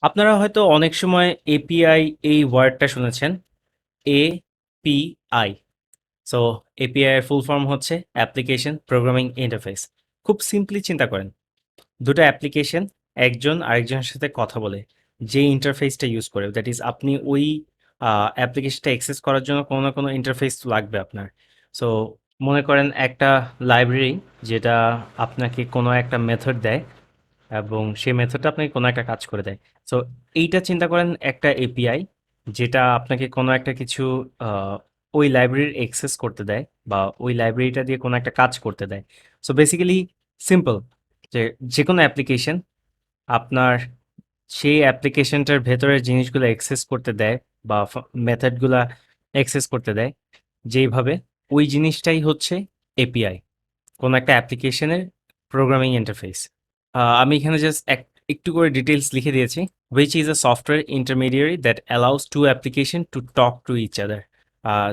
আপনারা হয়তো অনেক সময় এপিআই এই ওয়ার্ডটা শুনেছেন। এপিআই। সো এপিআই এর ফুল ফর্ম হচ্ছে অ্যাপ্লিকেশন প্রোগ্রামিং ইন্টারফেস। খুব সিম্পলি চিন্তা করেন, দুটো অ্যাপ্লিকেশন একজন আরেকজনের সাথে কথা বলে যে ইন্টারফেসটা ইউজ করে, দ্যাট ইজ আপনি ওই অ্যাপ্লিকেশনটা অ্যাক্সেস করার জন্য কোনো না কোনো ইন্টারফেস লাগবে আপনার। সো মনে করেন একটা লাইব্রেরি যেটা আপনাকে কোনো একটা মেথড দেয় এবং সেই মেথডটা আপনাকে কোনো একটা কাজ করে দেয়। সো এইটা চিন্তা করেন একটা এপিআই, যেটা আপনাকে কোনো একটা কিছু আহ, ওই লাইব্রেরির অ্যাক্সেস করতে দেয় বা ওই লাইব্রেরিটা দিয়ে কোনো একটা কাজ করতে দেয়। সো বেসিক্যালি সিম্পল, যে যে কোনো অ্যাপ্লিকেশন আপনার সেই অ্যাপ্লিকেশনটার ভেতরের জিনিসগুলো অ্যাক্সেস করতে দেয় বা মেথডগুলা অ্যাক্সেস করতে দেয় যেইভাবে, ওই জিনিসটাই হচ্ছে এপিআই, কোনো একটা অ্যাপ্লিকেশনের প্রোগ্রামিং ইন্টারফেস। আমি এখানে জাস্ট একটু করে ডিটেলস লিখে দিয়েছি। which is a software intermediary that allows two application to talk to each other.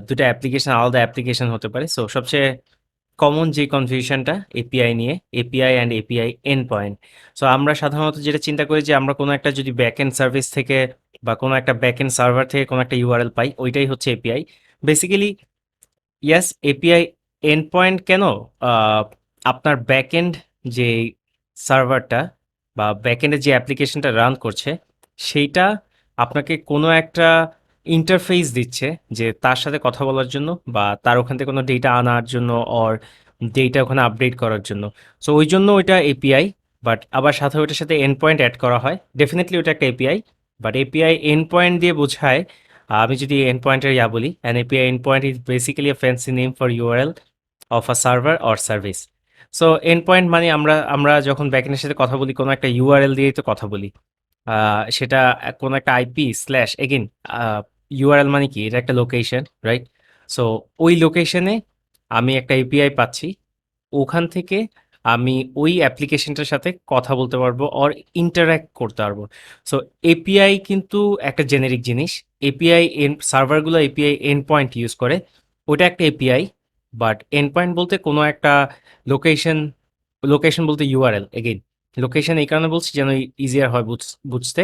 দুটো অ্যাপ্লিকেশন আলাদা অ্যাপ্লিকেশন হতে পারে। সো সবচেয়ে কমন যে কনফিউশনটা এপিআই নিয়ে, API and API end point. So আমরা সাধারণত যেটা চিন্তা করি যে আমরা কোনো একটা যদি ব্যাক এন্ড সার্ভিস থেকে বা কোনো একটা ব্যাক এন্ড সার্ভার থেকে কোনো একটা ইউআরএল পাই, ওইটাই হচ্ছে এপিআই। বেসিক্যালি ইয়াস, এপিআই এন্ড পয়েন্ট কেন? আহ, আপনার ব্যাকএন্ড যে সার্ভারটা বা ব্যাকএন্ডে যে অ্যাপ্লিকেশনটা রান করছে, সেইটা আপনাকে কোনো একটা ইন্টারফেস দিচ্ছে যে তার সাথে কথা বলার জন্য বা তার ওখান থেকে কোনো ডেটা আনার জন্য অর ডেটা ওখানে আপডেট করার জন্য। সো ওই জন্য ওইটা এপিআই। বাট আবার সাথে ওইটার সাথে এন্ড পয়েন্ট অ্যাড করা হয়, ডেফিনেটলি ওটা একটা API. But API end point দিয়ে বোঝায়, আমি যদি এন্ড পয়েন্টের বলি, an API end point is basically a fancy name for URL of a server or service. So end point মানে আমরা আমরা যখন ব্যাকএন্ডের সাথে কথা বলি কোনো একটা ইউআরএল দিয়েই তো কথা বলি। সেটা কোনো একটা আইপি স্ল্যাশ এগেন, ইউআরএল মানে কি? এটা একটা লোকেশন, রাইট? সো ওই লোকেশনে আমি একটা এপিআই পাচ্ছি, ওখান থেকে আমি ওই অ্যাপ্লিকেশনটার সাথে কথা বলতে পারবো অর ইন্টারঅ্যাক্ট করতে পারবো। সো এপিআই কিন্তু একটা জেনেরিক জিনিস। এপিআই সার্ভারগুলো এপিআই এন্ড পয়েন্ট ইউজ করে, ওটা একটা এপিআই। বাট এন্ড পয়েন্ট বলতে কোনো একটা লোকেশন, লোকেশন বলতে ইউআরএল এগেইন। লোকেশন এই কারণে বলছি যেন ইজিয়ার হয় বুঝতে।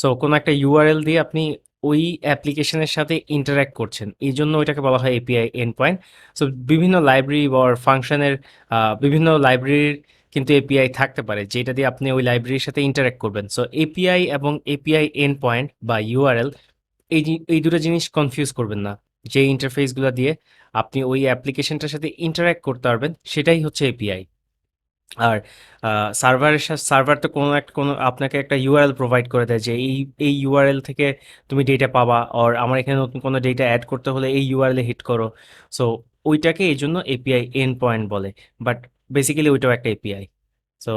সো কোনো একটা ইউআরএল দিয়ে আপনি ওই অ্যাপ্লিকেশনের সাথে ইন্টারঅ্যাক্ট করছেন, এই জন্য ওইটাকে বলা হয় এপিআই এন্ড পয়েন্ট। সো বিভিন্ন লাইব্রেরি বা ফাংশনের, বিভিন্ন লাইব্রেরির কিন্তু এপিআই থাকতে পারে যেটা দিয়ে আপনি ওই লাইব্রেরির সাথে ইন্টারঅ্যাক্ট করবেন। সো এপিআই এবং এপিআই এন্ড পয়েন্ট বা ইউআরএল, এই দুটো জিনিস কনফিউজ করবেন না। যে ইন্টারফেসগুলো দিয়ে আপনি ওই অ্যাপ্লিকেশনটার সাথে ইন্টারঅ্যাক্ট করতে পারবেন, সেটাই হচ্ছে এপিআই। আর সার্ভার তো কোনো আপনাকে একটা ইউআরএল প্রোভাইড করে দেয় যে এই ইউআরএল থেকে তুমি ডেটা পাবা, আর আমার এখানে নতুন কোনো ডেটা অ্যাড করতে হলে এই ইউআরএল এ হিট করো। সো ওইটাকে এই জন্য এপিআই এন্ড পয়েন্ট বলে। বাট বেসিক্যালি ওইটাও একটা এপিআই। সো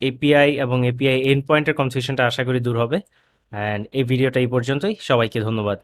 এপিআই এবং এপিআই এন্ড পয়েন্টের কনফিউশনটা আশা করি দূর হবে। অ্যান্ড এই ভিডিওটা এই পর্যন্তই। সবাইকে ধন্যবাদ।